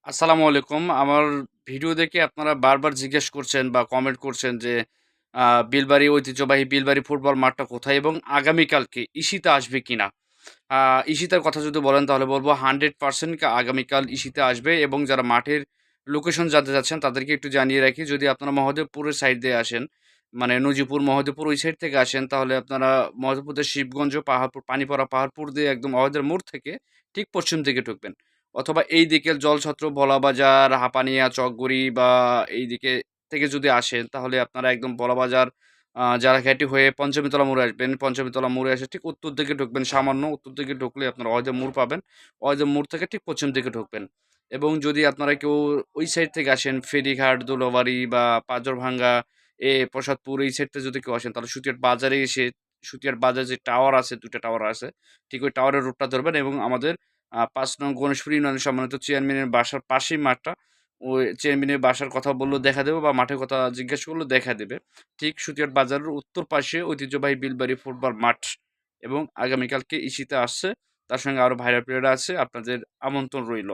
আসসালামু আলাইকুম। আমার ভিডিও দেখে আপনারা বারবার জিজ্ঞেস করছেন বা কমেন্ট করছেন যে, বিলবাড়ি ঐতিহ্যবাহী বিলবাড়ি ফুটবল মাঠটা কোথায় এবং আগামীকালকে ইসিতে আসবে কিনা? আ ইসিতার কথা যদি বলেন তাহলে বলব 100% আগামীকাল ইসিতে আসবে এবং যারা মাঠের লোকেশন জানতে চাচ্ছেন তাদেরকে একটু জানিয়ে রাখি। যদি আপনারা মহদেবপুরের সাইড দিয়ে আসেন, মানে নজিপুর, মহদেবপুর ওই সাইড থেকে আসেন তাহলে আপনারা মহদেবপুর দিয়ে শিবগঞ্জ, পাহাড়পুর, পানিপড়া, পাহাড়পুর দিয়ে একদম অহেদের মোড় থেকে ঠিক পশ্চিম দিকে ঢুকবেন। অথবা এই দিকের জলছত্র, বলাবাজার, হাপানিয়া, চকগুড়ি বা এইদিকে থেকে যদি আসেন তাহলে আপনারা একদম বলাবাজার জারাঘাটি হয়ে পঞ্চমীতলা মোড়ে আসবেন। পঞ্চমীতলা মোড়ে এসে ঠিক উত্তর দিকে ঢুকবেন। সামান্য উত্তর দিকে ঢুকলে আপনারা অজয় মোড় পাবেন। অজয় মোড় থেকে ঠিক পশ্চিম দিকে ঢুকবেন। এবং যদি আপনারা কেউ ওই সাইড থেকে আসেন ফেরিঘাট, দোলাবাড়ি বা পাজরভাঙ্গা, প্রসাদপুর এই সাইড থেকে যদি কেউ আসেন তাহলে সুতিয়াট বাজারে এসে সুতিয়াট বাজারে যে টাওয়ার আছে, ২ টা টাওয়ার আছে। ঠিক ওই টাওয়ারের রুটটা ধরবেন এবং আমাদের ৫ নং গণেশপুর ইউনিয়নের সম্মানিত চেয়ারম্যানের বাসার পাশেই মাঠটা। ওই চেয়ারম্যানের বাসার কথা বললেও দেখা দেবে বা মাঠের কথা জিজ্ঞেস করলেও দেখা দেবে। ঠিক সুতিয়াট বাজারের উত্তর পাশে ঐতিহ্যবাহী বিলবাড়ি ফুটবল মাঠ এবং আগামীকালকে ইসিতে আসছে। তার সঙ্গে আরো ভাইরাল প্লেয়াররা আছে। আপনাদের আমন্ত্রণ রইল।